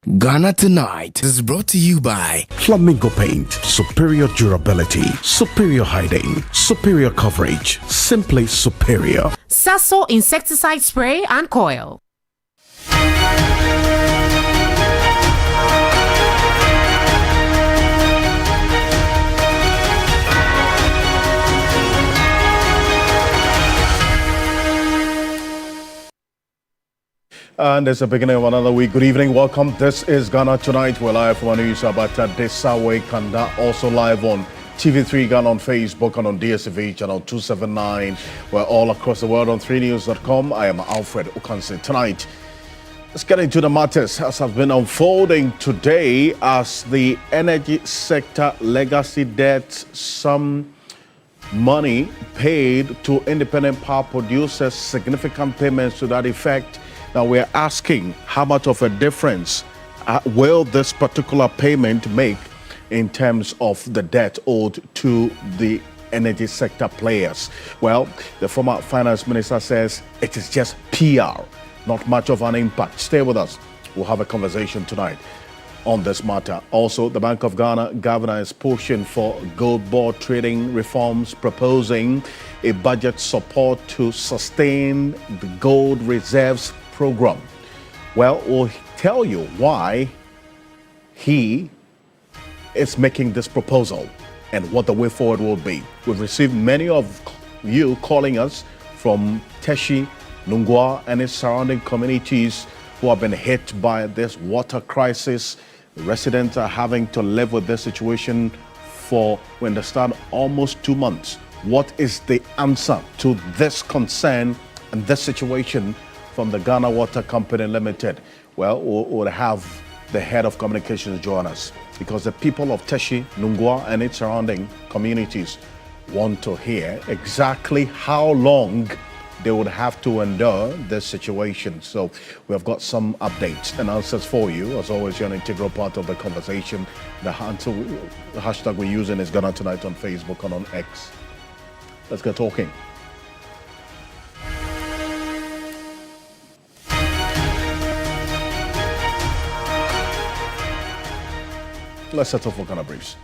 Ghana Tonight is brought to you by Flamingo Paint. Superior durability, superior hiding, superior coverage, simply superior. Sasso insecticide spray and coil. And it's the beginning of another week. Good evening, welcome. This is Ghana Tonight. We're live from Anuisa Abata Desawe Kanda, also live on TV3 Ghana on Facebook and on DSTV channel 279. We're all across the world on 3news.com. I am Alfred Okanse. Tonight, let's get into the matters as have been unfolding today as the energy sector legacy debt, some money paid to independent power producers, significant payments to that effect. Now we're asking how much of a difference will this particular payment make in terms of the debt owed to the energy sector players? Well, the former finance minister says it is just PR, not much of an impact. Stay with us. We'll have a conversation tonight on this matter. Also, the Bank of Ghana governor is pushing for gold board trading reforms, proposing a budget support to sustain the gold reserves program. Well, we'll tell you why he is making this proposal and what the way forward will be. We've received many of you calling us from Teshie, Nungua and its surrounding communities who have been hit by this water crisis. The residents are having to live with this situation for, we understand, almost 2 months. What is the answer to this concern and this situation from the Ghana Water Company Limited? Well, we'll have the head of communications join us because the people of Teshie, Nungua and its surrounding communities want to hear exactly how long they would have to endure this situation. So we have got some updates and answers for you. As always, you're an integral part of the conversation. The hashtag we're using is Ghana Tonight on Facebook and on X. Let's get talking. Let's settle for Ghana Briefs.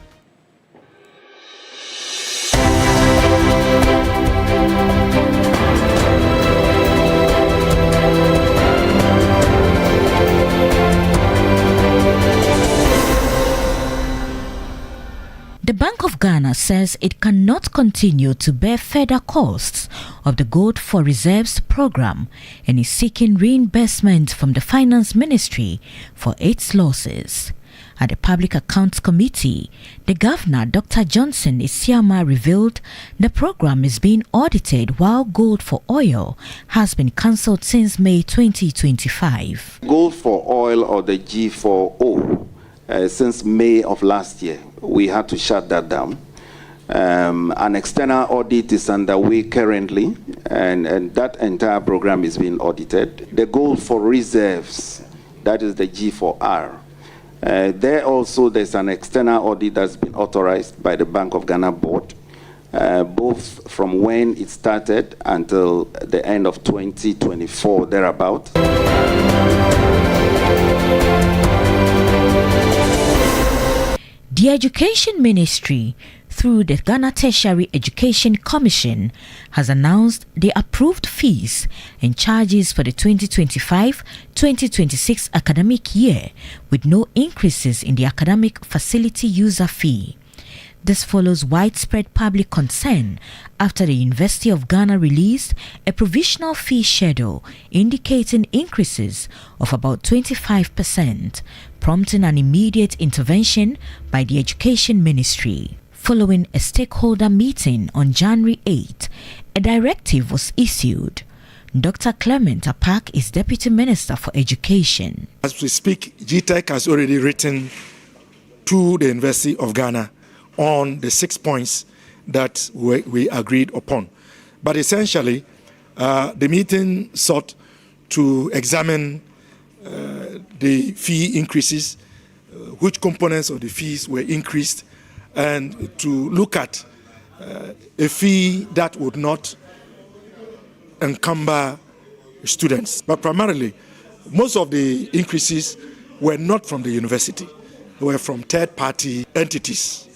The Bank of Ghana says it cannot continue to bear further costs of the Gold for Reserves program and is seeking reimbursement from the Finance Ministry for its losses. At the Public Accounts Committee, the Governor, Dr. Johnson Isiama, revealed the program is being audited while Gold for Oil has been cancelled since May 2025. Gold for Oil, or the G4O, since May of last year, we had to shut that down. An external audit is underway currently, and that entire program is being audited. The Gold for Reserves, that is the G4R. There's an external audit that's been authorized by the Bank of Ghana board, both from when it started until the end of 2024, thereabout. The Education Ministry, through the Ghana Tertiary Education Commission, has announced the approved fees and charges for the 2025-2026 academic year, with no increases in the academic facility user fee. This follows widespread public concern after the University of Ghana released a provisional fee schedule indicating increases of about 25%, prompting an immediate intervention by the Education Ministry. Following a stakeholder meeting on January 8, a directive was issued. Dr. Clement Apak is Deputy Minister for Education. As we speak, GTEC has already written to the University of Ghana on the 6 points that we agreed upon. But essentially, the meeting sought to examine the fee increases, which components of the fees were increased, and to look at a fee that would not encumber students. But primarily, most of the increases were not from the university. They were from third-party entities.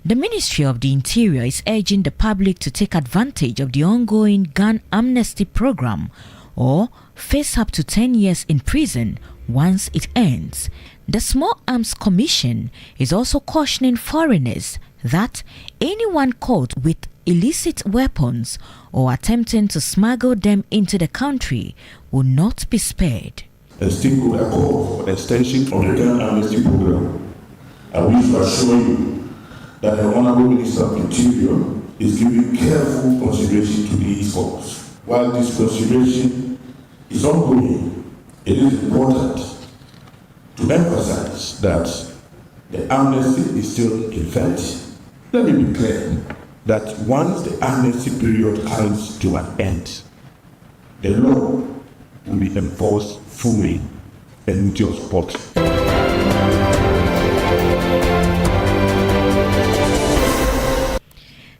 The Ministry of the Interior is urging the public to take advantage of the ongoing gun amnesty program or face up to 10 years in prison once it ends. The Small Arms Commission is also cautioning foreigners that anyone caught with illicit weapons or attempting to smuggle them into the country will not be spared. A stakeholder call for the extension of the gun amnesty program. I wish to assure you that the Honorable Minister of Interior is giving careful consideration to these calls. While this consideration is ongoing, it is important to emphasize that the amnesty is still in effect. Let me be clear that once the amnesty period comes to an end, the law will be enforced fully and with your support.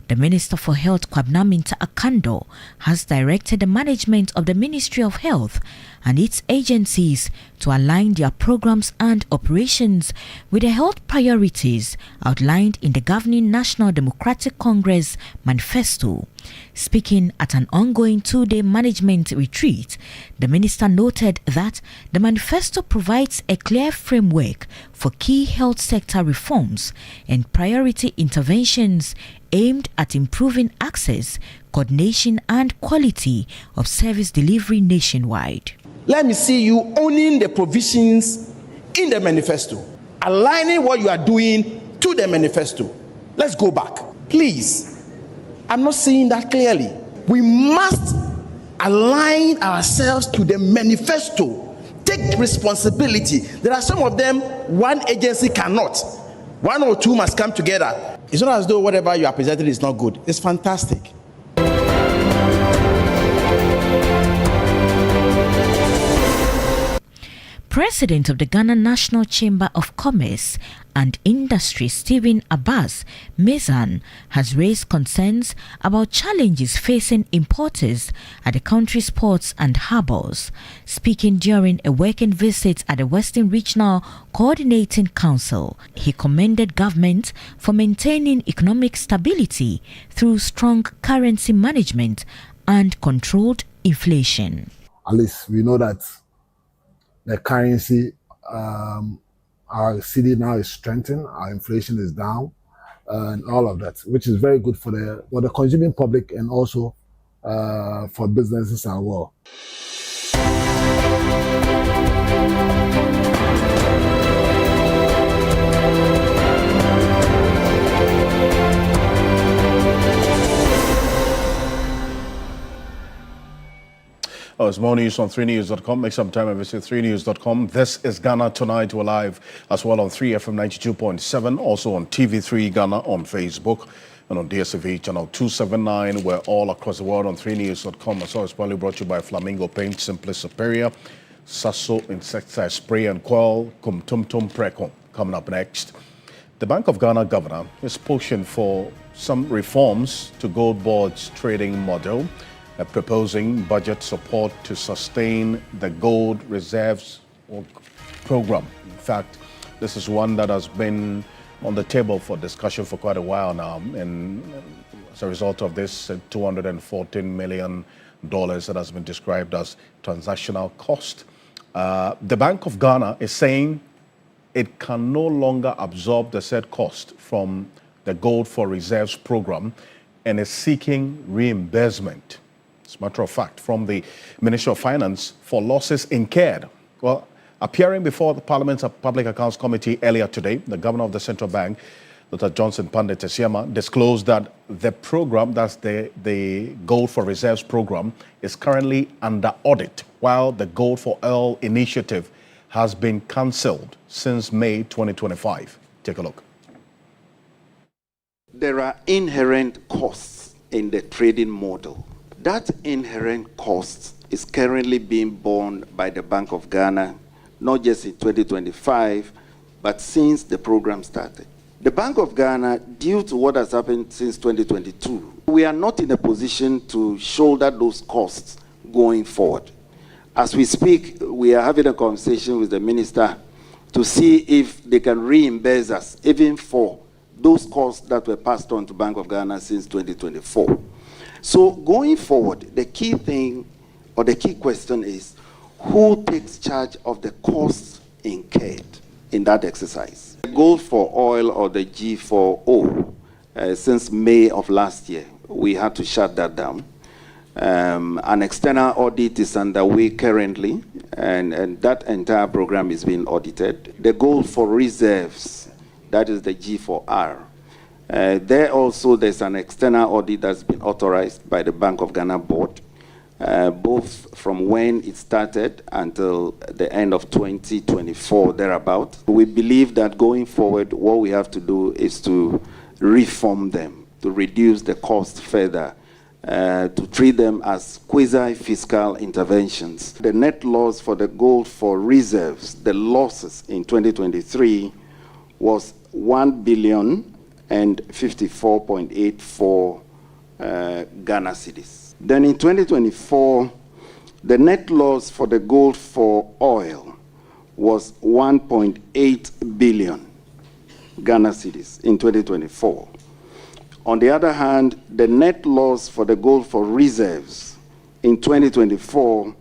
The Minister for Health, Kwabena Minta Akando, has directed the management of the Ministry of Health and its agencies to align their programs and operations with the health priorities outlined in the governing National Democratic Congress manifesto. Speaking at an ongoing 2-day management retreat, the minister noted that the manifesto provides a clear framework for key health sector reforms and priority interventions aimed at improving access, coordination and quality of service delivery nationwide. Let me see you owning the provisions in the manifesto, aligning what you are doing to the manifesto. Let's go back. Please, I'm not seeing that clearly. We must align ourselves to the manifesto. Take responsibility. There are some of them one agency cannot. One or two must come together. It's not as though whatever you are presenting is not good. It's fantastic. President of the Ghana National Chamber of Commerce and Industry, Stephen Abbas Mezan, has raised concerns about challenges facing importers at the country's ports and harbours. Speaking during a working visit at the Western Regional Coordinating Council, he commended government for maintaining economic stability through strong currency management and controlled inflation. At least we know that the currency, our cedi now is strengthened, our inflation is down, and all of that, which is very good for the consuming public and also for businesses as well. Oh, it's more news on 3news.com. Make some time and visit 3news.com. This is Ghana Tonight. We're live as well on 3FM 92.7, also on TV3 Ghana on Facebook and on DSTV channel 279. We're all across the world on 3news.com. As well as probably brought to you by Flamingo Paint, Simply Superior, Sasso Insecticide Spray and Coil, Kum Tum Tum Precom. Coming up next, the Bank of Ghana governor is pushing for some reforms to Gold Board's trading model, proposing budget support to sustain the gold reserves program. In fact, this is one that has been on the table for discussion for quite a while now, and as a result of this $214 million that has been described as transactional cost, the Bank of Ghana is saying it can no longer absorb the said cost from the Gold for Reserves program and is seeking reimbursement, as a matter of fact, from the Ministry of Finance for losses incurred. Well, appearing before the Parliament's Public Accounts Committee earlier today, the Governor of the Central Bank, Dr. Johnson Pandit Tesiama, disclosed that the program, that's the Gold for Reserves program, is currently under audit, while the Gold for Oil initiative has been cancelled since May 2025. Take a look. There are inherent costs in the trading model. That inherent cost is currently being borne by the Bank of Ghana, not just in 2025, but since the program started. The Bank of Ghana, due to what has happened since 2022, we are not in a position to shoulder those costs going forward. As we speak, we are having a conversation with the minister to see if they can reimburse us, even for those costs that were passed on to Bank of Ghana since 2024. So going forward, the key thing or the key question is, who takes charge of the costs incurred in that exercise? The gold for oil, or the G4O, since May of last year, we had to shut that down. An external audit is underway currently, and that entire program is being audited. The gold for reserves, that is the G4R. There's an external audit that's been authorized by the Bank of Ghana board, both from when it started until the end of 2024, thereabout. We believe that going forward, what we have to do is to reform them, to reduce the cost further, to treat them as quasi-fiscal interventions. The net loss for the gold for reserves, the losses in 2023 was 1,054.84 Ghana cedis. Then in 2024, the net loss for the gold for oil was 1.8 billion Ghana cedis in 2024. On the other hand, the net loss for the gold for reserves in 2024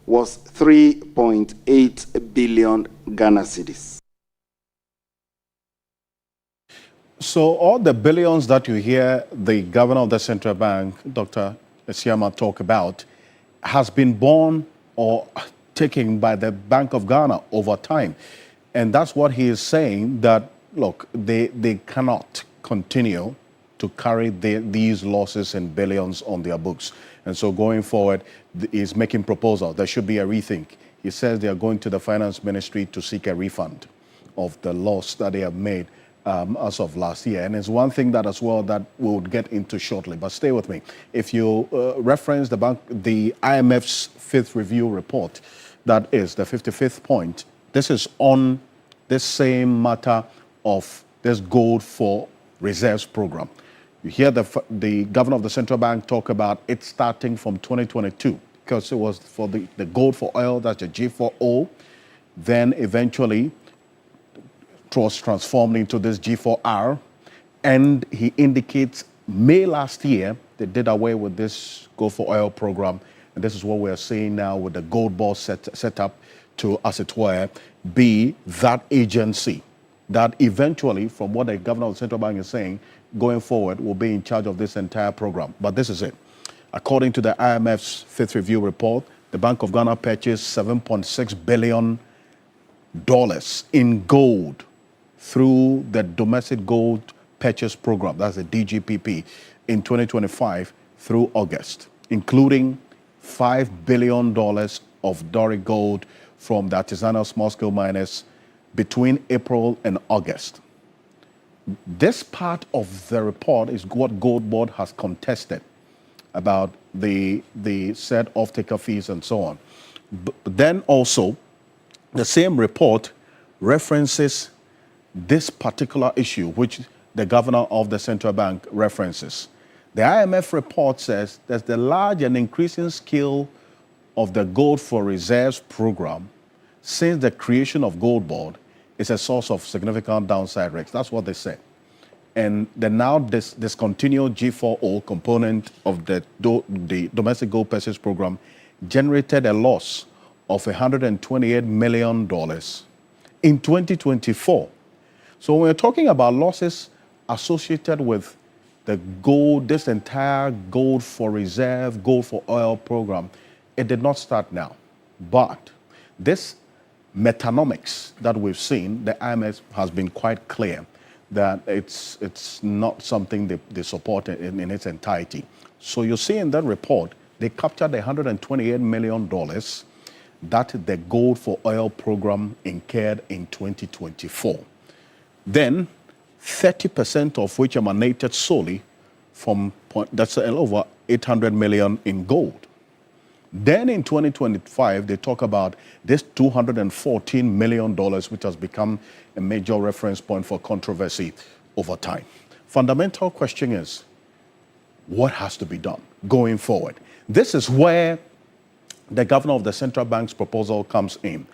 was 3.8 billion Ghana cedis. So all the billions that you hear the governor of the central bank, Dr. Asiamah, talk about has been borne or taken by the Bank of Ghana over time. And that's what he is saying, that, look, they cannot continue to carry these losses in billions on their books. And so going forward, he's making proposals. There should be a rethink. He says they are going to the finance ministry to seek a refund of the loss that they have made as of last year. And it's one thing that as well that we'll get into shortly, but stay with me. If you reference the IMF's fifth review report, that is the 55th point, this is on this same matter of this gold for reserves program. You hear the governor of the central bank talk about it starting from 2022, because it was for the gold for oil, that's the G4O. Then eventually it was transformed into this G4R. And he indicates May last year, they did away with this gold for oil program. And this is what we're seeing now with the gold board set up to, as it were, be that agency that eventually, from what the governor of the central bank is saying, going forward, will be in charge of this entire program. But this is it. According to the IMF's fifth review report, the Bank of Ghana purchased $7.6 billion in gold through the domestic gold purchase program, that's the DGPP, in 2025 through August, including $5 billion of Doré gold from the artisanal small-scale miners between April and August. This part of the report is what Gold Board has contested about the said off-taker fees and so on. But then also, the same report references this particular issue, which the governor of the central bank references. The IMF report says that the large and increasing scale of the gold for reserves program since the creation of Gold Board is a source of significant downside risks. That's what they said. And the now discontinued G4O component of the domestic gold purchase program generated a loss of $128 million in 2024. So when we're talking about losses associated with the gold, this entire gold for reserve, gold for oil program, it did not start now. But this metanomics that we've seen, the IMF has been quite clear that it's not something they support in its entirety. So you see in that report, they captured the $128 million that the gold for oil program incurred in 2024. Then 30% of which emanated solely from, that's over 800 million in gold. Then in 2025, they talk about this $214 million, which has become a major reference point for controversy over time. Fundamental question is, what has to be done going forward? This is where the governor of the central bank's proposal comes in.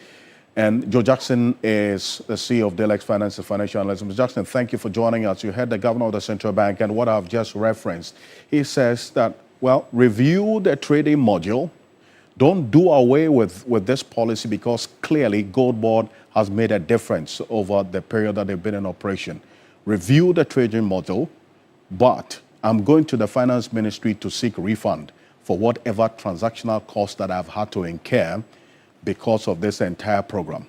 And Joe Jackson is the CEO of Delex Finance and Financial Analyst. Mr. Jackson, thank you for joining us. You heard the governor of the central bank, and what I've just referenced. He says that, well, review the trading module. Don't do away with this policy, because clearly Gold Board has made a difference over the period that they've been in operation. Review the trading module, but I'm going to the finance ministry to seek refund for whatever transactional costs that I've had to incur because of this entire program.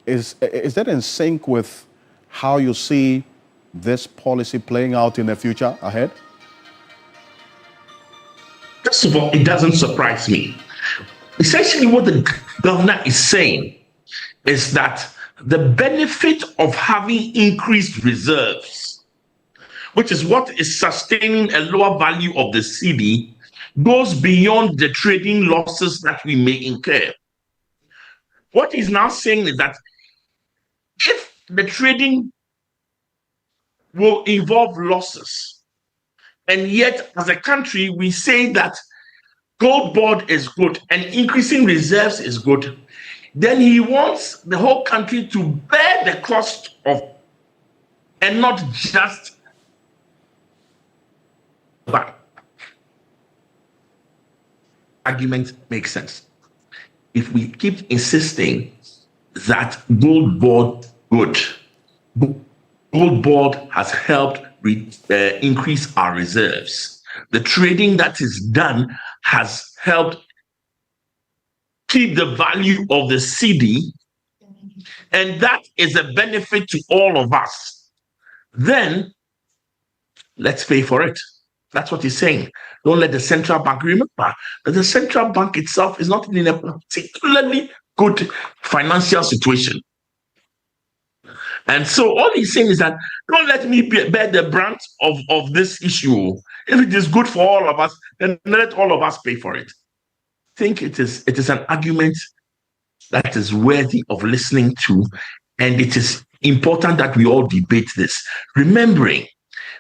Is that in sync with how you see this policy playing out in the future ahead? First of all, it doesn't surprise me. Essentially, what the governor is saying is that the benefit of having increased reserves, which is what is sustaining a lower value of the cedi, goes beyond the trading losses that we may incur. What he's now saying is that if the trading will involve losses, and yet as a country we say that Gold Board is good and increasing reserves is good, then he wants the whole country to bear the cost of, and not just but argument makes sense. If we keep insisting that Gold Board has helped increase our reserves, the trading that is done has helped keep the value of the cedi, and that is a benefit to all of us, then let's pay for it. That's what he's saying. Don't let the central bank, remember that the central bank itself is not in a particularly good financial situation. And so all he's saying is that don't let me bear the brunt of this issue. If it is good for all of us, then let all of us pay for it. I think it is an argument that is worthy of listening to, and it is important that we all debate this, remembering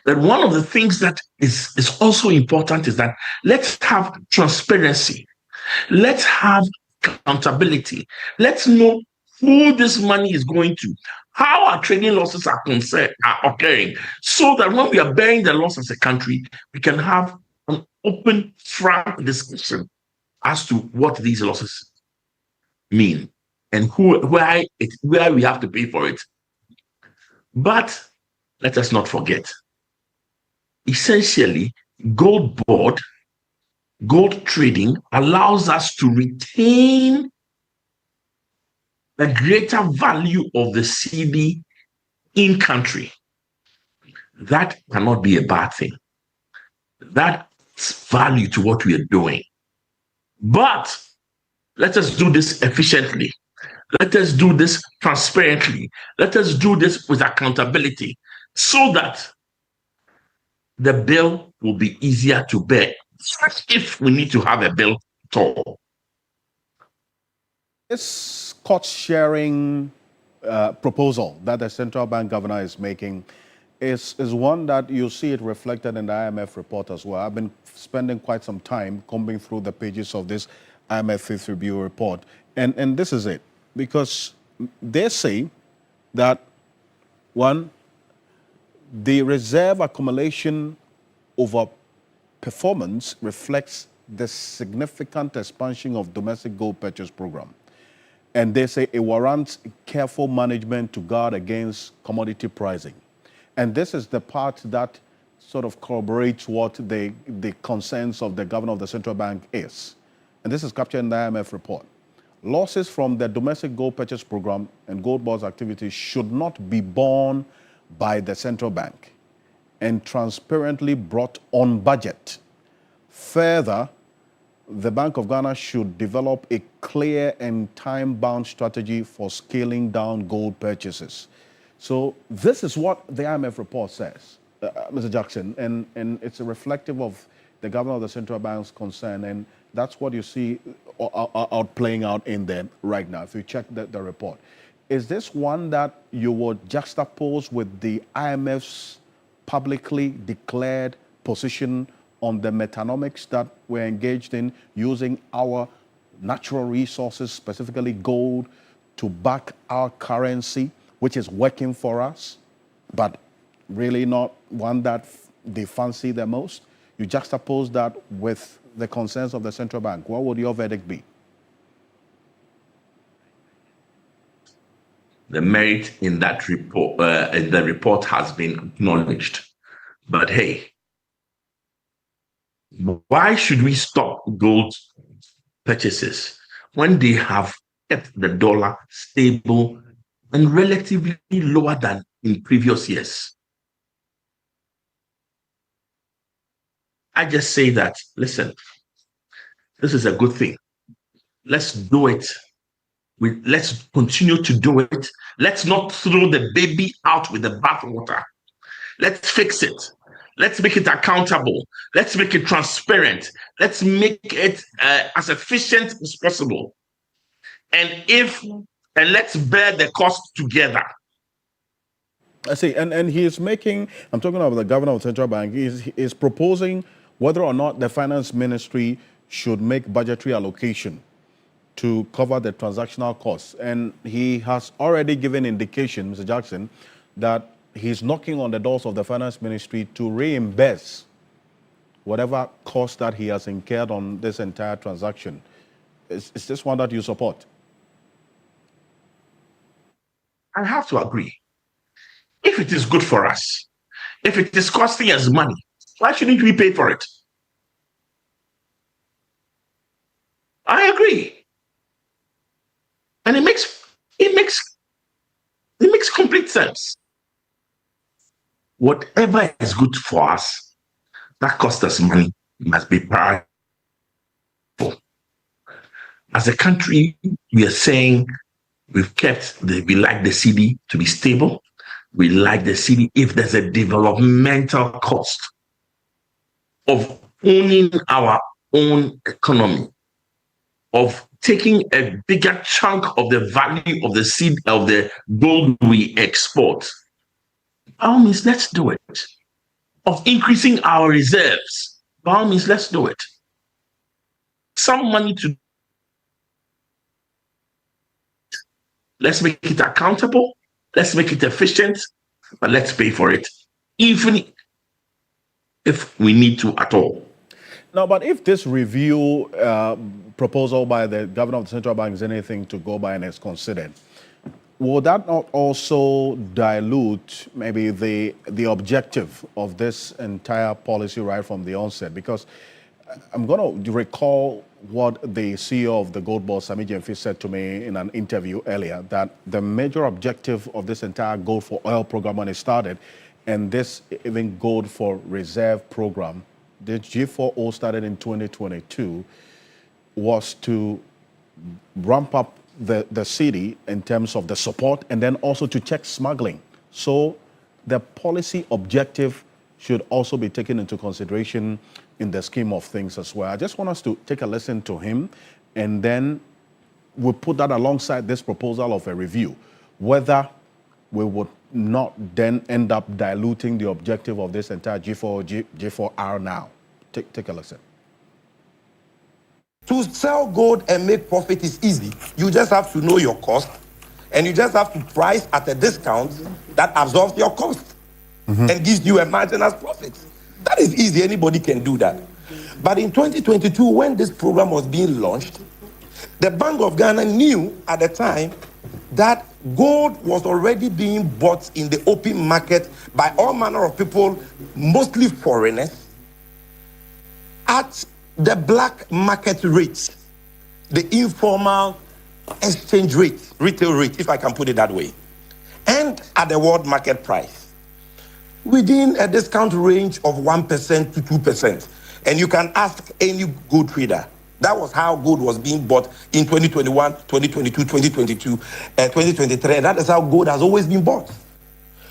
that one of the things that is also important is that let's have transparency. Let's have accountability. Let's know who this money is going to, how our trading losses are occurring, so that when we are bearing the loss as a country, we can have an open, frank discussion as to what these losses mean and where we have to pay for it. But let us not forget, essentially, Gold Board, gold trading allows us to retain the greater value of the cedi in country. That cannot be a bad thing. That's value to what we are doing. But let us do this efficiently. Let us do this transparently. Let us do this with accountability, so that the bill will be easier to bear, if we need to have a bill at all. This cost-sharing proposal that the central bank governor is making is one that you see it reflected in the IMF report as well. I've been spending quite some time combing through the pages of this IMF Fifth Review report, and this is it. Because they say that, one, the reserve accumulation over performance reflects the significant expansion of domestic gold purchase program. And they say it warrants careful management to guard against commodity pricing. And this is the part that sort of corroborates what the concerns of the governor of the central bank is. And this is captured in the IMF report. Losses from the domestic gold purchase program and Gold Board's activities should not be borne by the central bank and transparently brought on budget. Further, the Bank of Ghana should develop a clear and time-bound strategy for scaling down gold purchases. So this is what the IMF report says, Mr. Jackson, and it's reflective of the governor of the central bank's concern, and that's what you see out playing out in them right now, if you check the report. Is this one that you would juxtapose with the IMF's publicly declared position on the metanomics that we're engaged in, using our natural resources, specifically gold, to back our currency, which is working for us, but really not one that they fancy the most. You juxtapose that with the concerns of the central bank. What would your verdict be? The merit in that report, the report has been acknowledged. But hey, why should we stop gold purchases when they have kept the dollar stable and relatively lower than in previous years? I just say that, listen, this is a good thing. Let's do it. Let's continue to do it. Let's not throw the baby out with the bathwater. Let's fix it. Let's make it accountable. Let's make it transparent. Let's make it as efficient as possible. And let's bear the cost together. I see. And he is making, I'm talking about the governor of the central bank, he is proposing whether or not the finance ministry should make budgetary allocation to cover the transactional costs. And he has already given indication, Mr. Jackson, that he's knocking on the doors of the finance ministry to reimburse whatever cost that he has incurred on this entire transaction. Is this one that you support? I have to agree. If it is good for us, if it is costing us money, why shouldn't we pay for it? I agree. And it makes complete sense. Whatever is good for us, that costs us money, must be prioritized. As a country, we are saying we like the cedi to be stable. We like the cedi if there's a developmental cost of owning our own economy, of taking a bigger chunk of the value of the seed of the gold we export. By all means, let's do it. Of increasing our reserves. By all means, let's do it. Some money to. Let's make it accountable. Let's make it efficient. But let's pay for it, even if we need to at all. Now, but if this review proposal by the governor of the central bank is anything to go by and is considered, will that not also dilute maybe the objective of this entire policy right from the onset? Because I'm going to recall what the CEO of the Gold Board, Sammy Gyamfi, said to me in an interview earlier, that the major objective of this entire Gold for Oil program when it started, and this even Gold for Reserve program, the G4O started in 2022, was to ramp up the city in terms of the support and then also to check smuggling. So the policy objective should also be taken into consideration in the scheme of things as well. I just want us to take a listen to him, and then we'll put that alongside this proposal of a review, whether we would not then end up diluting the objective of this entire G4R now. Take a listen. To sell gold and make profit is easy. You just have to know your cost, and you just have to price at a discount that absorbs your cost and gives you a margin as profit. That is easy. Anybody can do that. But in 2022, when this program was being launched, the Bank of Ghana knew at the time that gold was already being bought in the open market by all manner of people, mostly foreigners, at the black market rate, the informal exchange rate, retail rate, if I can put it that way, and at the world market price, within a discount range of 1% to 2%. And you can ask any gold trader. That was how gold was being bought in 2021, 2022, 2022, and 2023. And that is how gold has always been bought.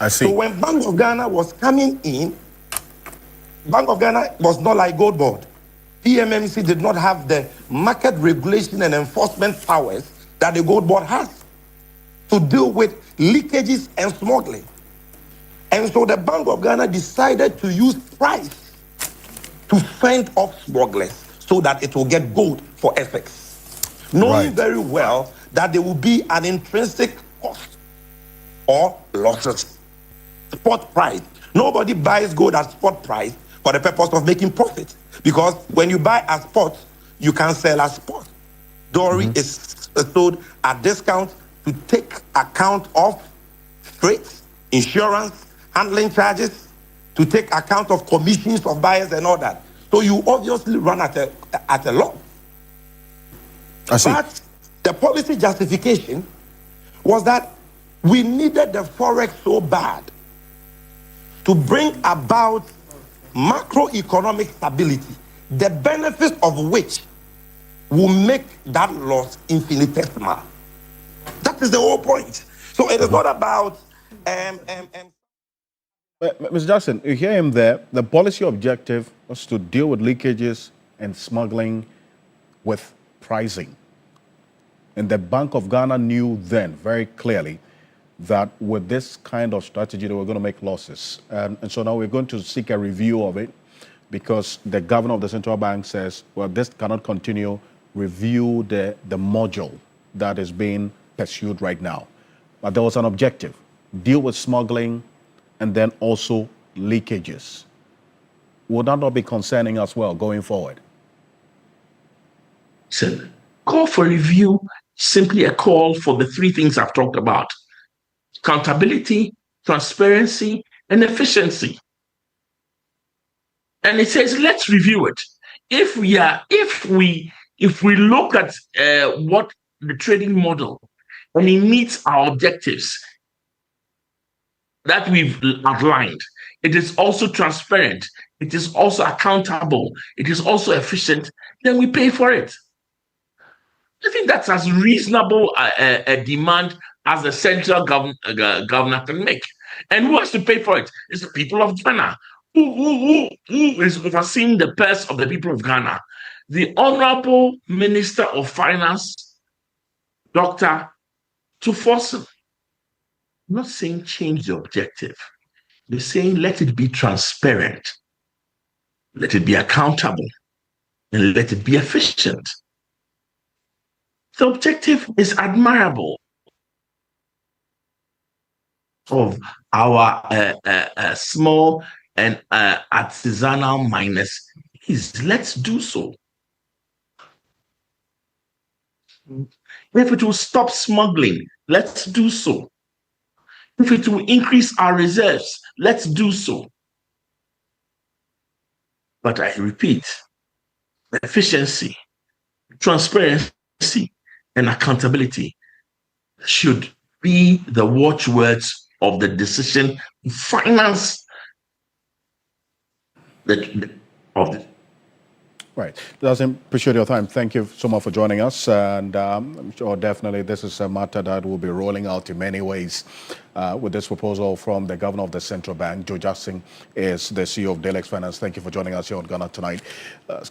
I see. So when Bank of Ghana was coming in, Bank of Ghana was not like Gold Board. PMMC did not have the market regulation and enforcement powers that the Gold Board has to deal with leakages and smuggling. And so the Bank of Ghana decided to use price to fend off smugglers so that it will get gold for FX. knowing very well that there will be an intrinsic cost or losses. Spot price. Nobody buys gold at spot price for the purpose of making profit, because when you buy at spot, you can sell at spot. Jewelry is sold at discount to take account of freight, insurance, handling charges, to take account of commissions of buyers and all that. So you obviously run at a loss. I see. But the policy justification was that we needed the forex so bad to bring about macroeconomic stability, the benefits of which will make that loss infinitesimal. That is the whole point. So it is not about Mr. Jackson, you hear him there. The policy objective was to deal with leakages and smuggling with pricing. And the Bank of Ghana knew then very clearly that with this kind of strategy, they were going to make losses. And so now we're going to seek a review of it, because the governor of the central bank says, well, this cannot continue. Review the module that is being pursued right now. But there was an objective: deal with smuggling and then also leakages. Would that not be concerning as well going forward? So, call for review, simply a call for the three things I've talked about: accountability, transparency, and efficiency. And it says, let's review it. If we look at what the trading model, and it meets our objectives that we've outlined, it is also transparent, it is also accountable, it is also efficient, then we pay for it. I think that's as reasonable a demand as the central governor can make. And who has to pay for it? It's the people of Ghana. Who is overseeing the purse of the people of Ghana? The Honorable Minister of Finance, Dr. Tuforson. I'm not saying change the objective. They're saying let it be transparent, let it be accountable, and let it be efficient. The objective is admirable of our small and artisanal miners. Please, let's do so. If it will stop smuggling, let's do so. If it will increase our reserves, let's do so. But I repeat, efficiency, transparency, and accountability should be the watchwords of the decision to finance Right. Dazim, appreciate your time. Thank you so much for joining us. And I'm sure definitely this is a matter that will be rolling out in many ways with this proposal from the governor of the central bank. Joe Jackson is the CEO of Delex Finance. Thank you for joining us here on Ghana Tonight.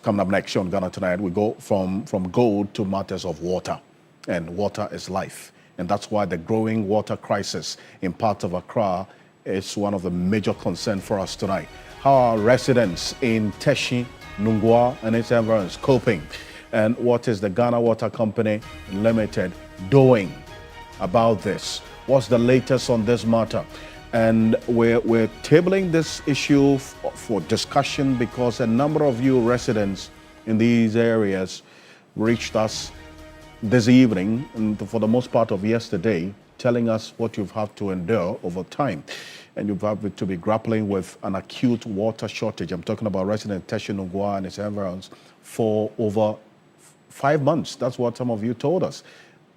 Coming up next here on Ghana Tonight, we go from gold to matters of water. And water is life. And that's why the growing water crisis in parts of Accra is one of the major concerns for us tonight. How are residents in Teshie, Nungua and its environs coping? And what is the Ghana Water Company Limited doing about this? What's the latest on this matter? And we're tabling this issue for discussion because a number of you residents in these areas reached us this evening and for the most part of yesterday, telling us what you've had to endure over time. And you've had to be grappling with an acute water shortage. I'm talking about resident Teshie, Nungua and its environs for over 5 months. That's what some of you told us.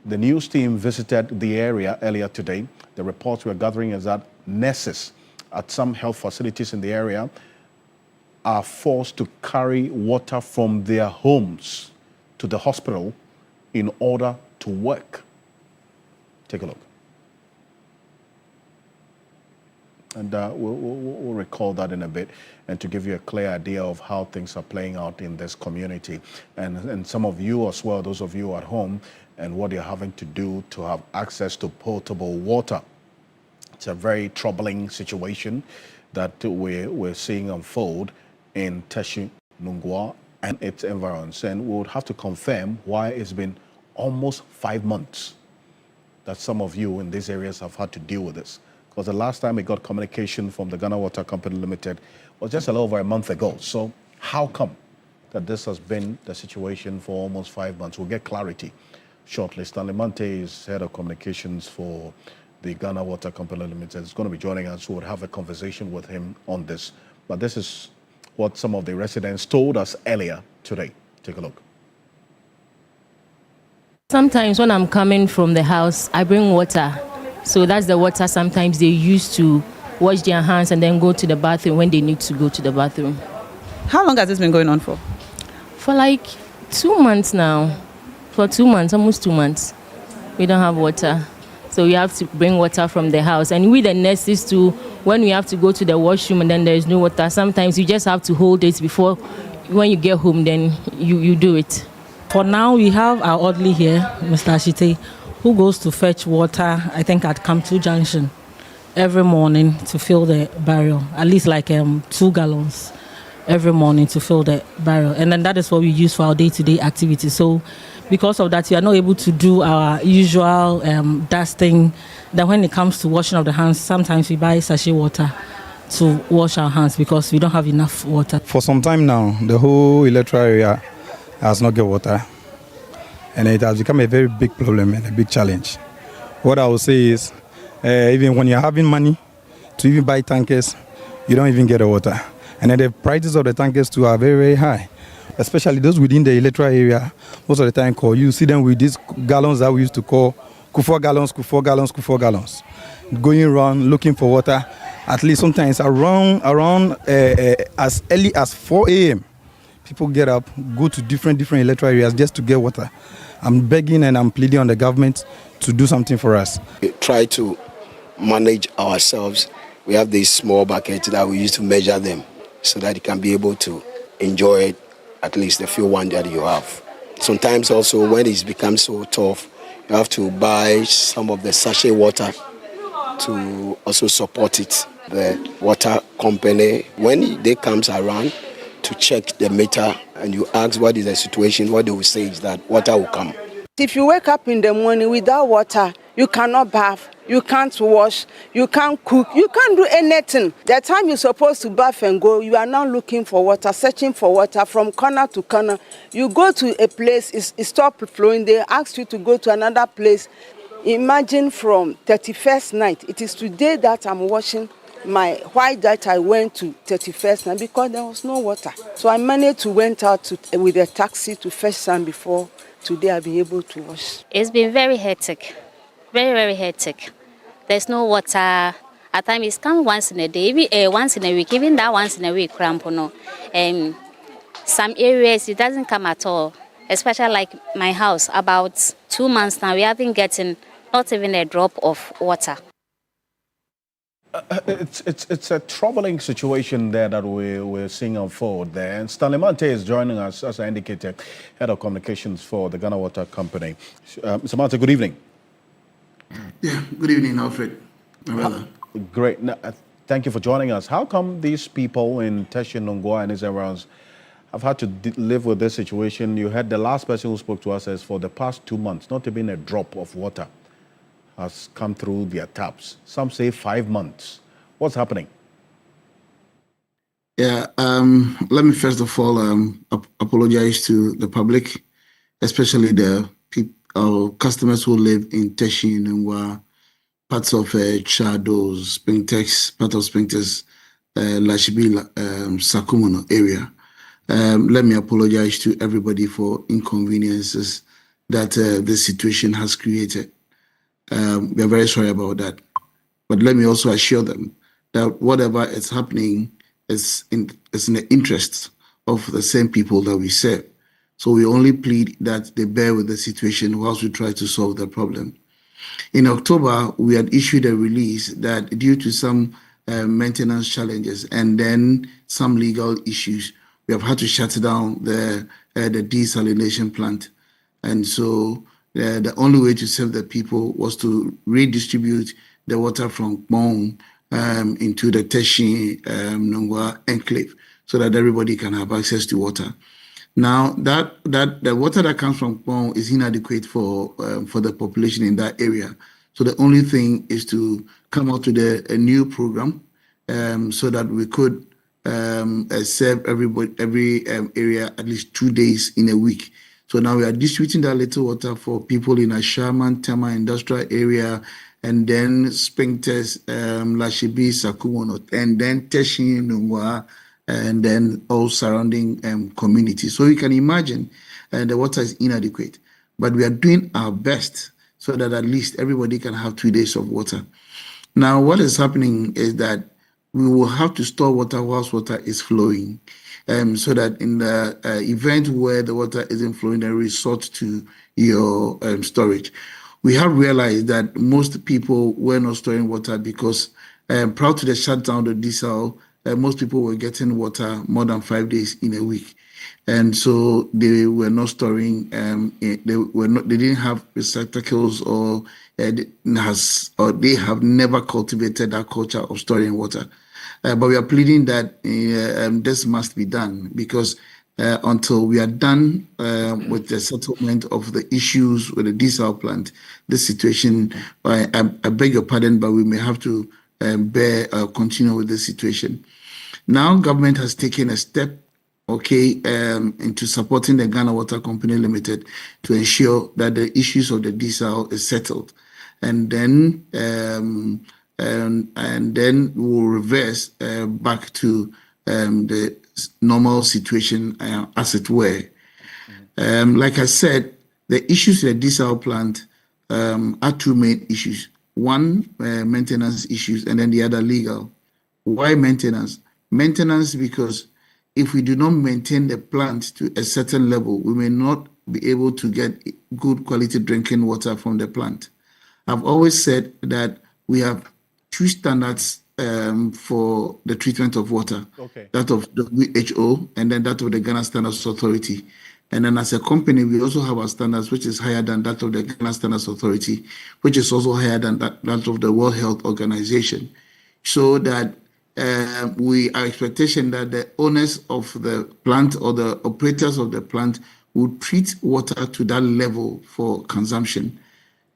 The news team visited the area earlier today. The reports we're gathering is that nurses at some health facilities in the area are forced to carry water from their homes to the hospital in order to work. Take a look. And we'll recall that in a bit, and to give you a clear idea of how things are playing out in this community. And some of you as well, those of you at home, and what you're having to do to have access to potable water. It's a very troubling situation that we're seeing unfold in Teshie, Nungua, and its environs. And we would have to confirm why it's been almost 5 months that some of you in these areas have had to deal with this. Because the last time we got communication from the Ghana Water Company Limited was just a little over a month ago. So how come that this has been the situation for almost 5 months? We'll get clarity shortly. Stanley Mante is head of communications for the Ghana Water Company Limited. Is going to be joining us. We'll have a conversation with him on this. But this is what some of the residents told us earlier today. Take a look. Sometimes when I'm coming from the house, I bring water. So that's the water sometimes they use to wash their hands and then go to the bathroom when they need to go to the bathroom. How long has this been going on for? For like 2 months now. For 2 months, almost 2 months. We don't have water. So we have to bring water from the house. And we the nurses too, when we have to go to the washroom and then there is no water, sometimes you just have to hold it before, when you get home, then you do it. For now, we have our orderly here, Mr. Ashite, who goes to fetch water, I think at Kamtu Junction, every morning to fill the barrel, at least like 2 gallons every morning to fill the barrel. And then that is what we use for our day-to-day activities. So because of that, we are not able to do our usual dusting. That when it comes to washing of the hands, sometimes we buy sachet water to wash our hands because we don't have enough water. For some time now, the whole electoral area has not got water, and it has become a very big problem and a big challenge. What I will say is, even when you're having money to even buy tankers, you don't even get the water. And then the prices of the tankers too are very, very high, especially those within the electoral area. Most of the time, you see them with these gallons that we used to call Kufor gallons, going around looking for water, at least sometimes around as early as 4 a.m. People get up, go to different electoral areas just to get water. I'm begging and I'm pleading on the government to do something for us. We try to manage ourselves. We have these small buckets that we use to measure them so that you can be able to enjoy it, at least the few one that you have. Sometimes also when it becomes so tough, you have to buy some of the sachet water to also support it. The water company, when they comes around to check the meter and you ask what is the situation, what they will say is that water will come. If you wake up in the morning without water, you cannot bath, you can't wash, you can't cook, you can't do anything. The time you're supposed to bath and go, you are now looking for water, searching for water from corner to corner. You go to a place, it stops flowing, they ask you to go to another place. Imagine from 31st night, it is today that I'm washing why that I went to 31st night because there was no water. So I managed to went out with a taxi to fetch some before today I'll be able to wash. It's been very hectic, very, very hectic. There's no water. At times it's come once in a day, once in a week, even that once in a week, crampono. And some areas it doesn't come at all, especially like my house. About 2 months now, we haven't gotten not even a drop of water. It's a troubling situation there that we're seeing unfold there. And Stanley Mante is joining us, as I indicated, head of communications for the Ghana Water Company. Mr. Mante, good evening. Yeah, good evening, Alfred. Great. Now, thank you for joining us. How come these people in Teshie, Nongua and its arounds have had to live with this situation? You heard the last person who spoke to us says for the past 2 months, not even a drop of water has come through their taps. Some say 5 months. What's happening? Yeah, let me first of all apologize to the public, especially the our customers who live in Teshie, Nongua, parts of Chado, Springtex, part of Springtex, Lashibi, Sakumuno area. Let me apologize to everybody for inconveniences that this situation has created. We are very sorry about that. But let me also assure them that whatever is happening is in the interest of the same people that we serve. So we only plead that they bear with the situation whilst we try to solve the problem. In October, we had issued a release that due to some maintenance challenges and then some legal issues, we have had to shut down the desalination plant. And so the only way to save the people was to redistribute the water from Gbon into the Teshie Nongua enclave so that everybody can have access to water. Now, that the water that comes from Kpong is inadequate for the population in that area. So the only thing is to come out with a new program so that we could serve every area at least 2 days in a week. So now we are distributing that little water for people in Ashaman, Tema industrial area, and then Spinkters, Lashibi, Sakumono, and then Teshin, Nungwa, and then all surrounding communities. So you can imagine the water is inadequate, but we are doing our best so that at least everybody can have 2 days of water. Now, what is happening is that we will have to store water whilst water is flowing, so that in the event where the water isn't flowing, then resort to your storage. We have realized that most people were not storing water because prior to the shutdown of diesel, most people were getting water more than 5 days in a week, and so they were not storing. They didn't have receptacles, or they have never cultivated that culture of storing water. But we are pleading that this must be done, because until we are done with the settlement of the issues with the diesel plant, this situation, I beg your pardon, but we may have to continue with this situation. Now, government has taken a step, into supporting the Ghana Water Company Limited to ensure that the issues of the diesel is settled, and then we'll reverse back to the normal situation, as it were. Like I said, the issues with the diesel plant are two main issues. One, maintenance issues, and then the other, legal. Why maintenance? Maintenance because if we do not maintain the plant to a certain level, we may not be able to get good quality drinking water from the plant. I've always said that we have two standards for the treatment of water, that of the WHO and then that of the Ghana Standards Authority. And then as a company, we also have our standards, which is higher than that of the Ghana Standards Authority, which is also higher than that of the World Health Organization. So that our expectation that the owners of the plant or the operators of the plant will treat water to that level for consumption.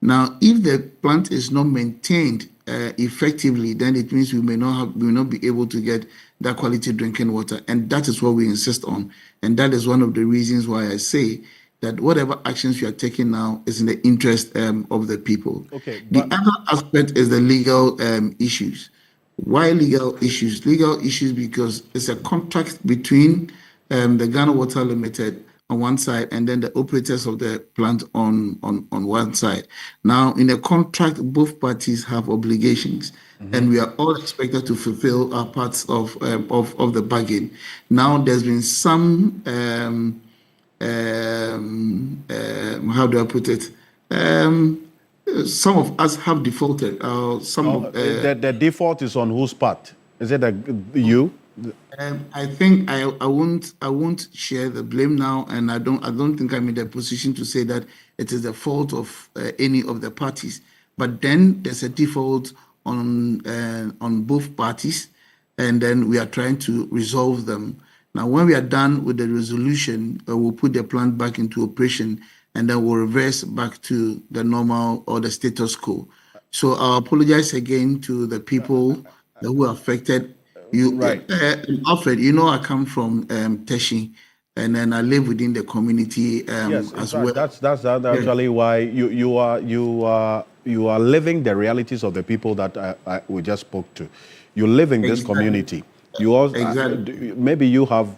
Now, if the plant is not maintained effectively, then it means we may not be able to get that quality drinking water, and that is what we insist on. And that is one of the reasons why I say that whatever actions you are taking now is in the interest of the people. The other aspect is the legal issues. Why legal issues? Legal issues because it's a contract between the Ghana Water Limited on one side and then the operators of the plant on one side. Now, in a contract, both parties have obligations, and we are all expected to fulfill our parts of the bargain. Now, there's been some how do I put it? Some of us have defaulted. The default is on whose part? Is it you? I think I won't share the blame now, and I don't think I'm in the position to say that it is the fault of any of the parties. But then there's a default on both parties, and then we are trying to resolve them. Now, when we are done with the resolution, we'll put the plant back into operation, and then we'll reverse back to the normal or the status quo. So I apologize again to the people who are affected. Alfred, I come from Teshi, and then I live within the community as well. That's actually why you are living the realities of the people that we just spoke to. You live in this community. You also maybe you have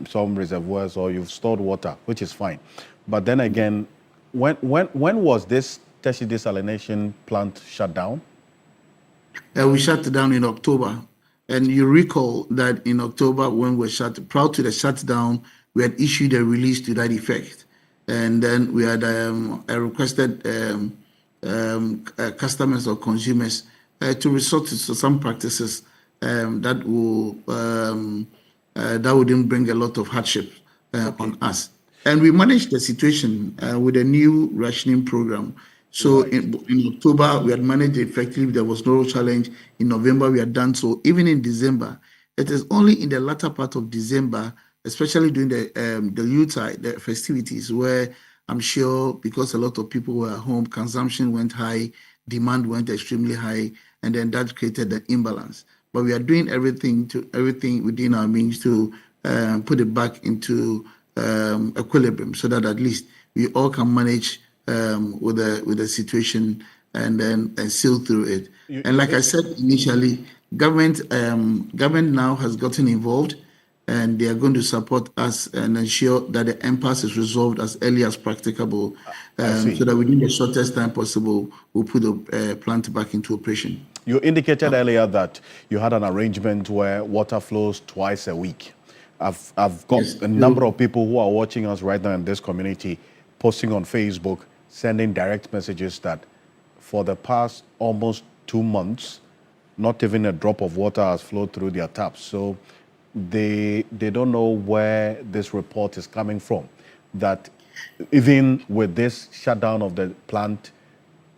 some reservoirs or you've stored water, which is fine. But then again, when was this Teshi desalination plant shut down? We shut it down in October. And you recall that in October, when we prior to the shutdown, we had issued a release to that effect. And then we had requested customers or consumers to resort to some practices that wouldn't bring a lot of hardship on us. And we managed the situation with a new rationing program. So in October, we had managed it effectively. There was no challenge. In November, we had done so. Even in December, it is only in the latter part of December especially during the Yuletide, the festivities, where I'm sure because a lot of people were at home, consumption went high, demand went extremely high, and then that created the imbalance. But we are doing everything within our means to put it back into equilibrium, so that at least we all can manage with the situation and sail through it. And like I said initially, government now has gotten involved, and they are going to support us and ensure that the impasse is resolved as early as practicable, so that within the shortest time possible, we'll put the plant back into operation. You indicated earlier that you had an arrangement where water flows twice a week. I've got a number of people who are watching us right now in this community posting on Facebook, sending direct messages that for the past almost 2 months, not even a drop of water has flowed through their taps. So they don't know where this report is coming from, that even with this shutdown of the plant,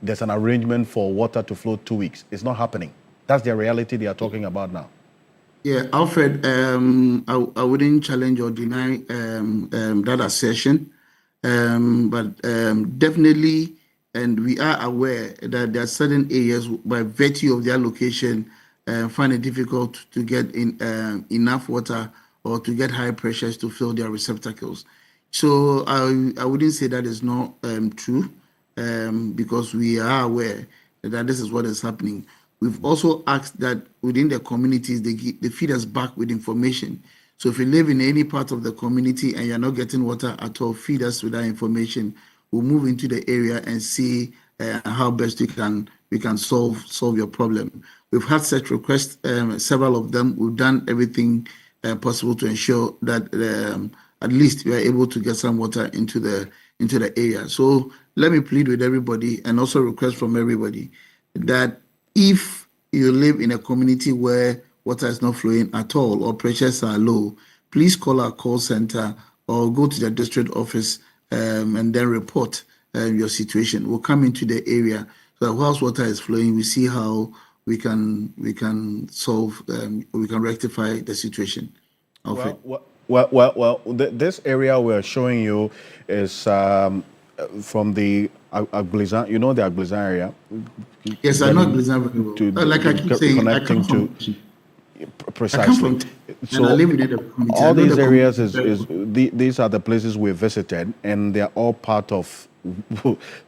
there's an arrangement for water to flow 2 weeks. It's not happening. That's the reality they are talking about now. Yeah, Alfred, I wouldn't challenge or deny that assertion, but definitely, and we are aware that there are certain areas by virtue of their location find it difficult to get enough water or to get high pressures to fill their receptacles. So I wouldn't say that is not true, because we are aware that this is what is happening. We've also asked that within the communities, they feed us back with information. So if you live in any part of the community and you're not getting water at all, feed us with that information. We'll move into the area and see how best we can solve your problem. We've had such requests, several of them. We've done everything possible to ensure that at least we are able to get some water into the area. So let me plead with everybody and also request from everybody that if you live in a community where water is not flowing at all or pressures are low, please call our call center or go to the district office and then report your situation. We'll come into the area so that whilst water is flowing, we see how we can solve, we can rectify the situation. Well, this area we're showing you is from the Agblizan, you know the Agblizan area? Yes, I know Agblizan very well. Like I keep saying, I come from precisely. So all these areas these are the places we visited, and they're all part of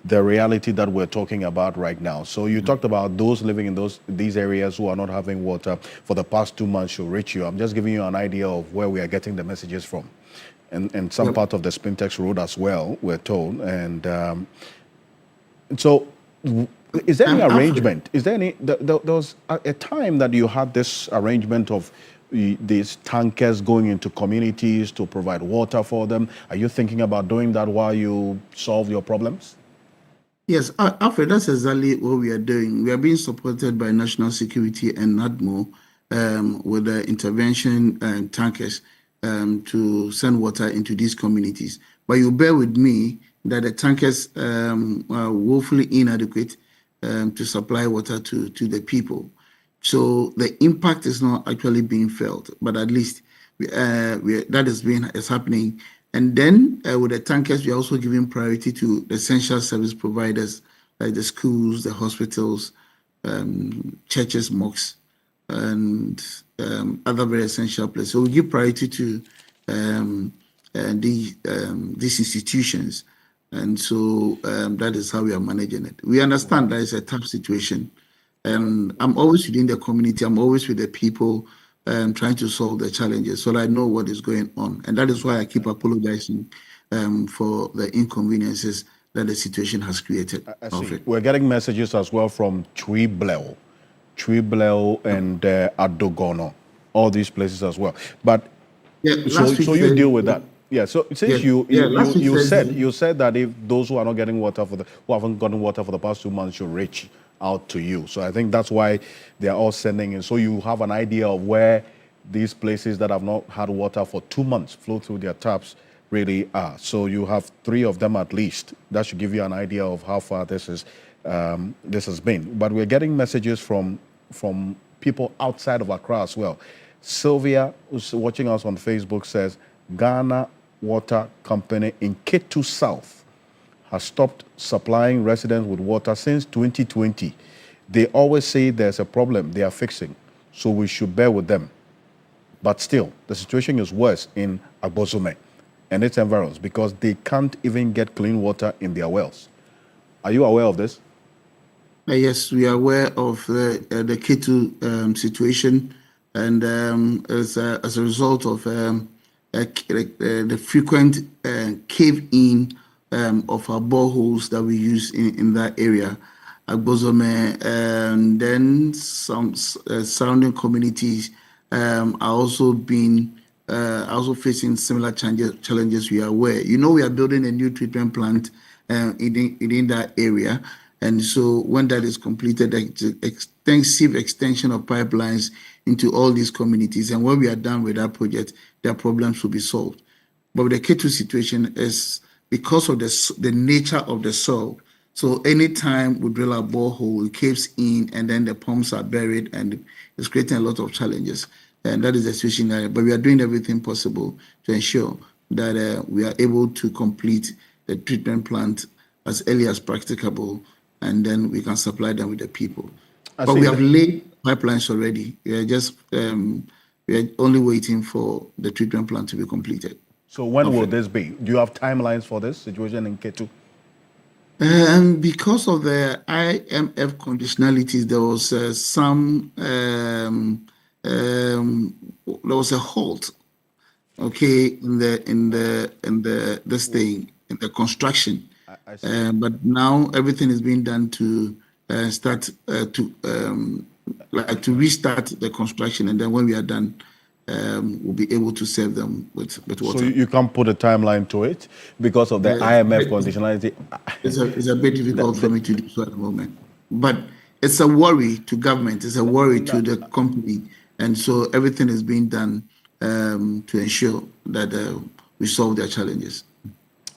the reality that we're talking about right now. So you talked about those living in these areas who are not having water for the past 2 months should reach you. I'm just giving you an idea of where we are getting the messages from, and some part of the Spintex Road as well, we're told. And so is there any arrangement? Is there any? There was a time that you had this arrangement of these tankers going into communities to provide water for them. Are you thinking about doing that while you solve your problems? Yes, Alfred, that's exactly what we are doing. We are being supported by National Security and NADMO with the intervention tankers to send water into these communities. But you bear with me that the tankers are woefully inadequate to supply water to the people. So the impact is not actually being felt, but at least that is happening. And then with the tankers, we are also giving priority to the essential service providers like the schools, the hospitals, churches, mosques, and other very essential places. So we give priority to these institutions. And so that is how we are managing it. We understand that it's a tough situation. And I'm always within the community. I'm always with the people trying to solve the challenges. So I know what is going on. And that is why I keep apologizing for the inconveniences that the situation has created. I see. We're getting messages as well from Tweebleo and Adogono, all these places as well. But so you deal with that. Yeah. So since you said that if those who are not getting water who haven't gotten water for the past 2 months should reach out to you. So I think that's why they are all sending in. So you have an idea of where these places that have not had water for 2 months flow through their taps really are. So you have 3 of them at least. That should give you an idea of how far this has been. But we're getting messages from people outside of Accra as well. Sylvia, who's watching us on Facebook, says, Ghana Water Company in Ketu South has stopped supplying residents with water since 2020. They always say there's a problem they are fixing, so we should bear with them. But still, the situation is worse in Agbozome and its environs because they can't even get clean water in their wells. Are you aware of this? Yes, we are aware of the Ketu situation, and as a result of the frequent cave-in of our boreholes that we use in that area, Agbozome, and then some surrounding communities are also facing similar challenges. We are aware. You know, we are building a new treatment plant in that area. And so when that is completed, extensive extension of pipelines into all these communities. And when we are done with that project, their problems will be solved. But with the Ketu situation is because of the nature of the soil. So anytime we drill a borehole, it caves in and then the pumps are buried and it's creating a lot of challenges. And that is the situation. But we are doing everything possible to ensure that we are able to complete the treatment plant as early as practicable, and then we can supply them with the people. But we have laid pipelines already. We are just we are only waiting for the treatment plant to be completed. So when will this be? Do you have timelines for this situation in Ketu? Because of the IMF conditionalities, there was there was a halt, okay, in the construction. But now everything is being done to restart the construction, and then when we are done, we'll be able to serve them with water. So you can't put a timeline to it because of the IMF conditionality. It's a bit difficult for me to do so at the moment, but it's a worry to government. It's a worry to the company, and so everything is being done to ensure that we solve their challenges.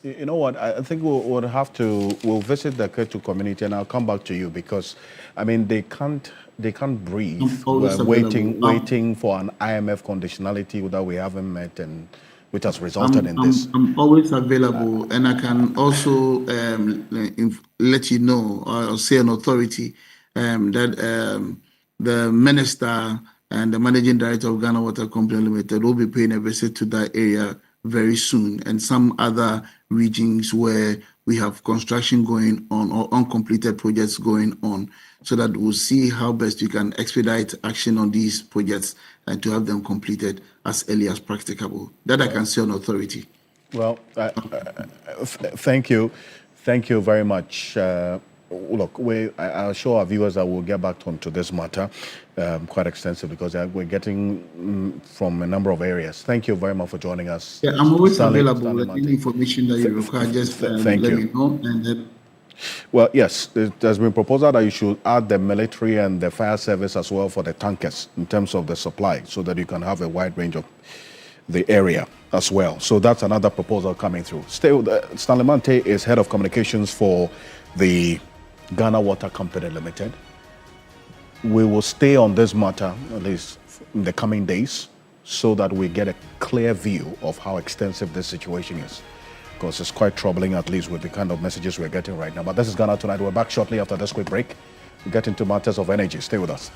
You know what? I think we'll visit the Ketu community, and I'll come back to you because, I mean, they can't breathe. We're waiting for an IMF conditionality that we haven't met, and which has resulted in this. I'm always available, and I can also let you know or say an authority that the minister and the managing director of Ghana Water Company Limited will be paying a visit to that area very soon, and some other regions where we have construction going on or uncompleted projects going on, so that we'll see how best we can expedite action on these projects and to have them completed as early as practicable. That I can say on authority. Well, thank you. Thank you very much. Look, I assure our viewers that we'll get back onto this matter quite extensively because we're getting from a number of areas. Thank you very much for joining us. Yeah, I'm always available. Any information that you require, just let me know. And then well, yes, there's been a proposal that you should add the military and the fire service as well for the tankers in terms of the supply so that you can have a wide range of the area as well. So that's another proposal coming through. Stanley Mante is head of communications for the Ghana Water Company Limited. We will stay on this matter at least in the coming days so that we get a clear view of how extensive this situation is, because it's quite troubling, at least with the kind of messages we're getting right now. But this is Ghana Tonight. We're back shortly after this quick break. We get into matters of energy. Stay with us.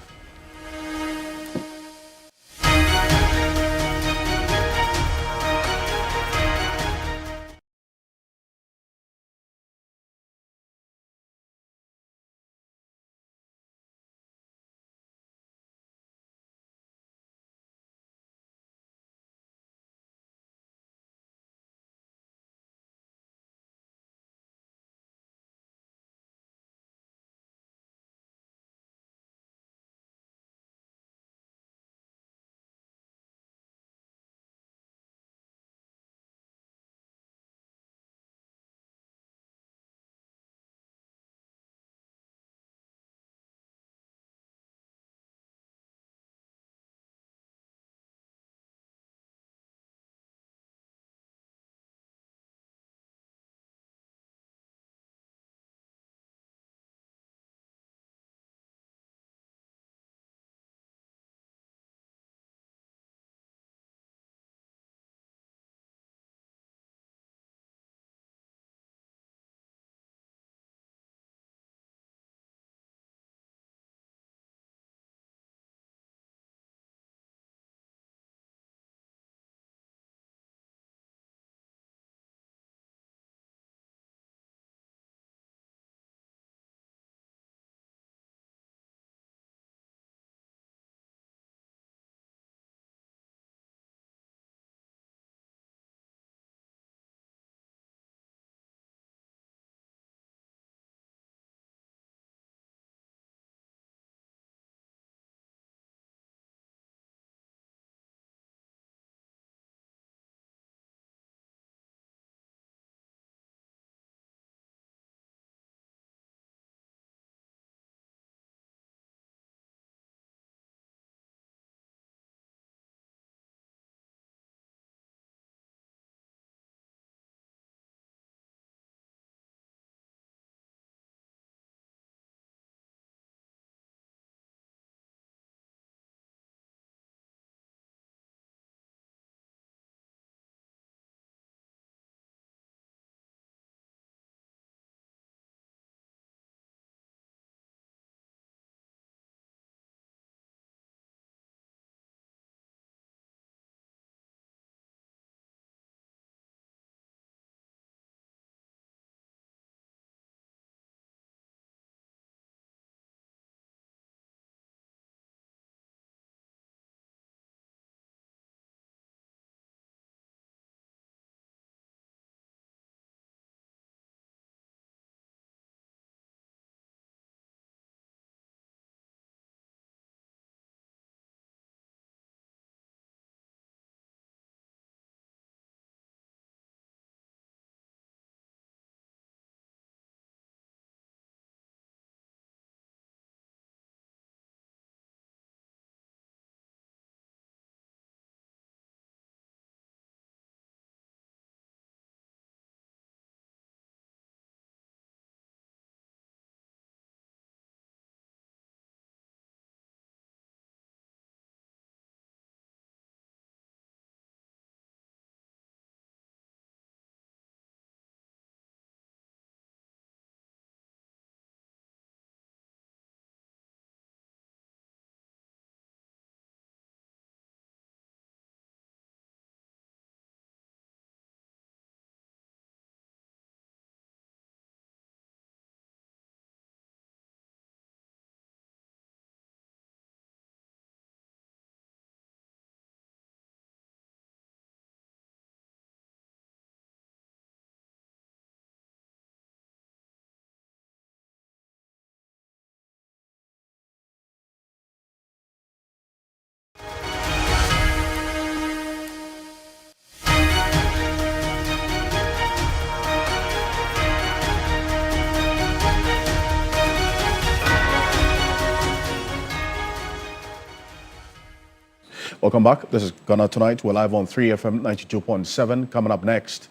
Welcome back. This is Ghana Tonight. We're live on 3FM 92.7. Coming up next,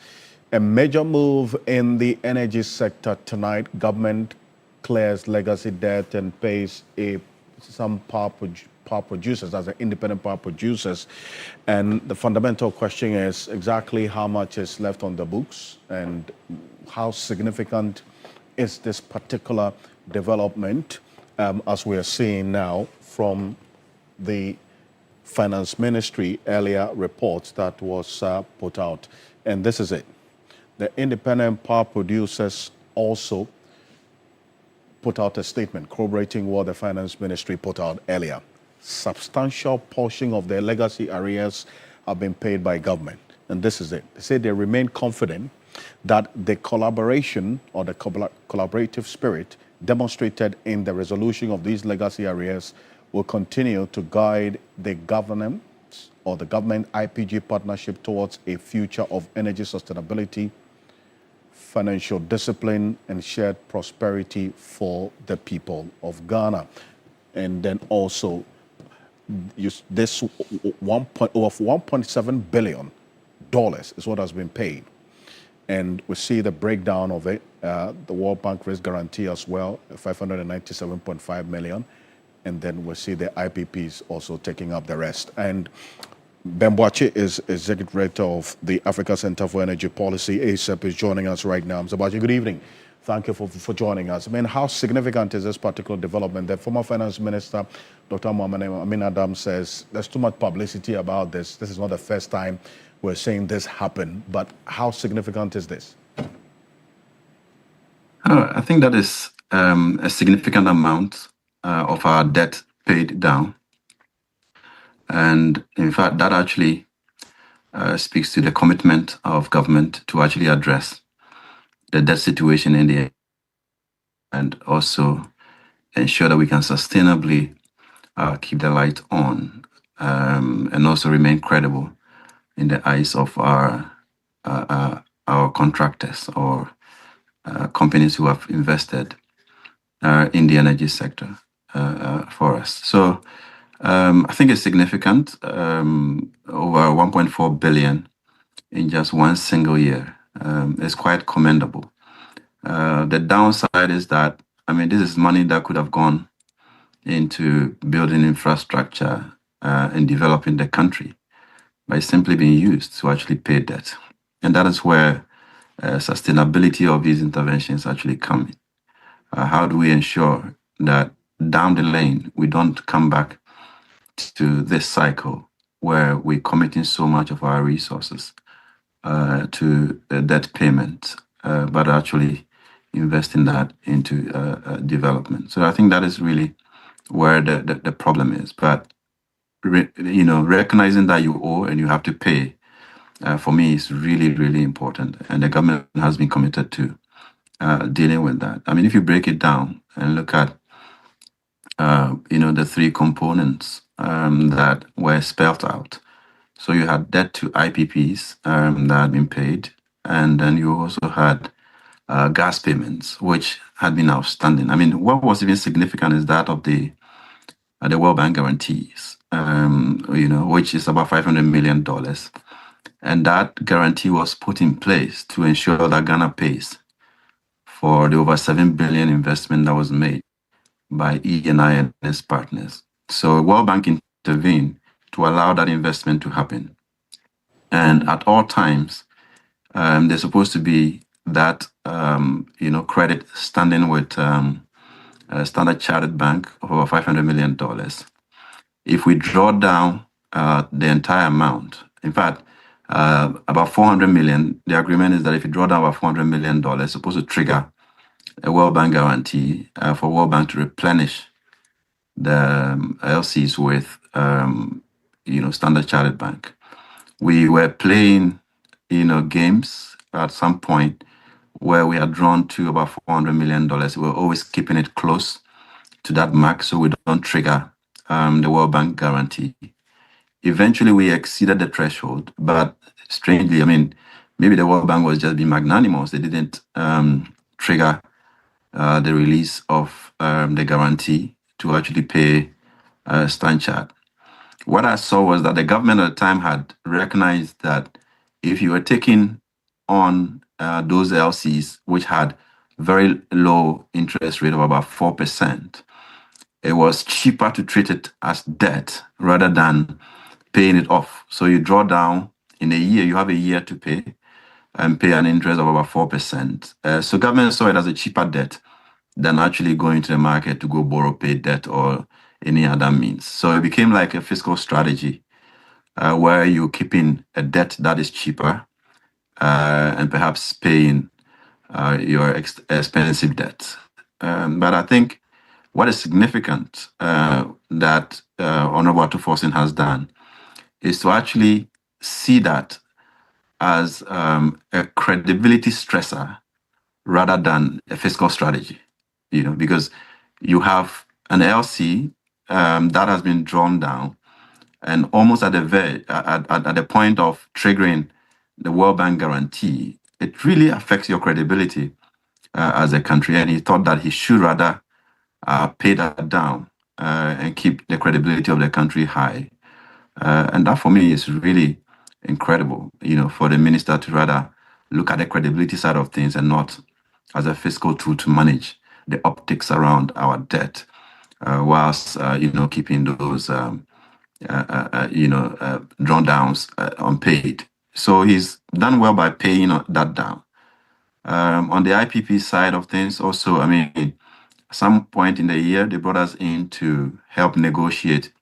a major move in the energy sector tonight. Government clears legacy debt and pays some power producers as independent power producers. And the fundamental question is exactly how much is left on the books and how significant is this particular development, as we are seeing now from the Finance Ministry earlier reports that was put out. And this is it. The independent power producers also put out a statement corroborating what the Finance Ministry put out earlier. Substantial portion of their legacy arrears have been paid by government. And this is it. They say they remain confident that the collaboration or the collaborative spirit demonstrated in the resolution of these legacy arrears will continue to guide the government or the government IPG partnership towards a future of energy sustainability, financial discipline, and shared prosperity for the people of Ghana. And then also, this $1.7 billion is what has been paid. And we see the breakdown of it, the World Bank risk guarantee as well, $597.5 million. And then we see the IPPs also taking up the rest. And Ben Boakye is Executive Director of the Africa Center for Energy Policy. ACEP is joining us right now. Mr. Boakye, good evening. Thank you for joining us. I mean, how significant is this particular development? The former Finance Minister, Dr. Mohamed Amin Adam, says there's too much publicity about this. This is not the first time we're seeing this happen. But how significant is this? I think that is a significant amount of our debt paid down. And in fact, that actually speaks to the commitment of government to actually address the debt situation in the and also ensure that we can sustainably keep the light on and also remain credible in the eyes of our contractors or companies who have invested in the energy sector for us. So I think it's significant, over 1.4 billion in just one single year. It's quite commendable. The downside is that, I mean, this is money that could have gone into building infrastructure and developing the country by simply being used to actually pay debt. And that is where sustainability of these interventions actually come in. How do we ensure that down the lane, we don't come back to this cycle where we're committing so much of our resources to debt payment, but actually investing that into development. So I think that is really where the problem is. But recognizing that you owe and you have to pay, for me, is really, really important. And the government has been committed to dealing with that. I mean, if you break it down and look at the three components that were spelled out. So you had debt to IPPs that had been paid, and then you also had gas payments, which had been outstanding. I mean, what was even significant is that of the World Bank guarantees, which is about $500 million. And that guarantee was put in place to ensure that Ghana pays for the over $7 billion investment that was made by ENI and its partners. So World Bank intervened to allow that investment to happen. And at all times, there's supposed to be that credit standing with Standard Chartered Bank of over $500 million. If we draw down the entire amount, in fact, about $400 million, the agreement is that if you draw down about $400 million, it's supposed to trigger a World Bank guarantee for World Bank to replenish the LCs with, Standard Chartered Bank. We were playing, games at some point where we had drawn to about $400 million. We were always keeping it close to that mark so we don't trigger the World Bank guarantee. Eventually, we exceeded the threshold, but strangely, I mean, maybe the World Bank was just being magnanimous. They didn't trigger the release of the guarantee to actually pay Standard. what I saw was that the government at the time had recognized that if you were taking on those LCs, which had very low interest rate of about 4%, it was cheaper to treat it as debt rather than paying it off. So you draw down in a year, you have a year to pay and pay an interest of about 4%. So government saw it as a cheaper debt than actually going to the market to go borrow, pay debt or any other means. So it became like a fiscal strategy where you're keeping a debt that is cheaper and perhaps paying your expensive debt. But I think what is significant that Honorable Atuforsen has done is to actually see that as a credibility stressor rather than a fiscal strategy, because you have an LC that has been drawn down and almost at the point of triggering the World Bank guarantee, it really affects your credibility as a country. And he thought that he should rather pay that down and keep the credibility of the country high. And that for me is really incredible, for the minister to rather look at the credibility side of things and not as a fiscal tool to manage the optics around our debt, whilst, keeping those, drawn downs unpaid. So he's done well by paying that down. On the IPP side of things also, at some point in the year, they brought us in to help negotiate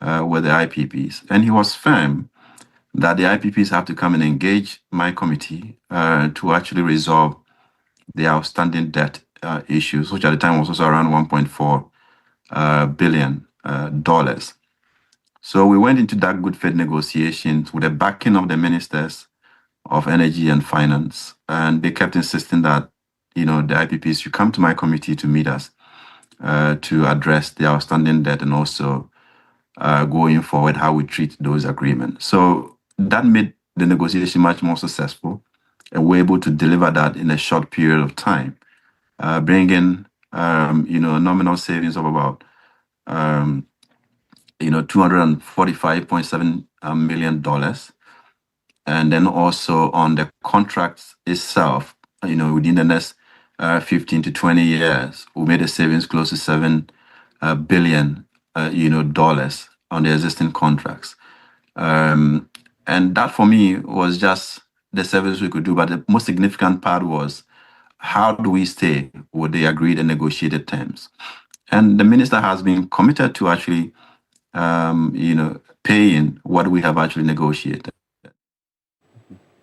with the IPPs. And he was firm that the IPPs have to come and engage my committee to actually resolve the outstanding debt issues, which at the time was also around $1.4 billion. So we went into that good faith negotiations with the backing of the ministers of energy and finance. And they kept insisting that, the IPPs should come to my committee to meet us to address the outstanding debt and also going forward how we treat those agreements. So that made the negotiation much more successful, and we're able to deliver that in a short period of time, bringing nominal savings of about $245.7 million, and then also on the contracts itself, within the next 15 to 20 years, we made a savings close to $7 billion, dollars on the existing contracts. And that for me was just the service we could do. But the most significant part was how do we stay with the agreed and negotiated terms? And the minister has been committed to actually, paying what we have actually negotiated.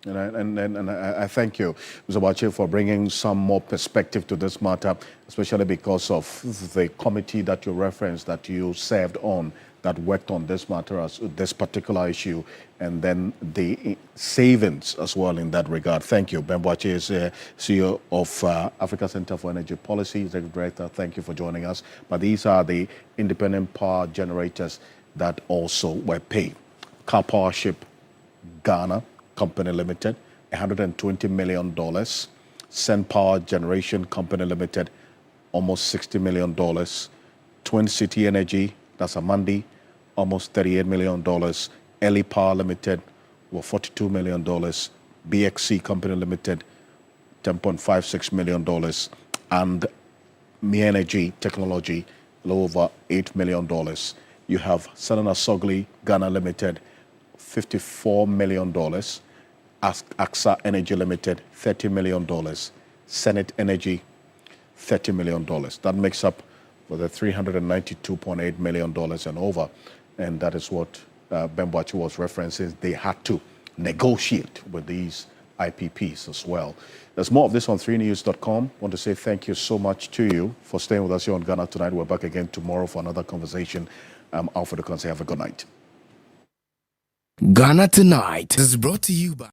And I thank you, Mr. Boakye, for bringing some more perspective to this matter, especially because of the committee that you referenced that you served on that worked on this matter, as this particular issue, and then the savings as well in that regard. Thank you. Ben Boakye is CEO of Africa Center for Energy Policy, Executive Director. Thank you for joining us. But these are the independent power generators that also were paid. Car Powership Ghana Company Limited, $120 million. Sen Power Generation Company Limited, almost $60 million. Twin City Energy, that's Amandi, almost $38 million. Eli Power Limited, $42 million. BXC Company Limited, $10.56 million. And Mi Energy Technology, a little over $8 million. You have Southern Asogli Ghana Limited, $54 million. AXA Energy Limited, $30 million. Senate Energy, $30 million. That makes up for the $392.8 million and over. And that is what Ben Boakye was referencing. They had to negotiate with these IPPs as well. There's more of this on 3news.com. I want to say thank you so much to you for staying with us here on Ghana Tonight. We're back again tomorrow for another conversation. I'm Alfred Okonse. Have a good night. Ghana Tonight is brought to you by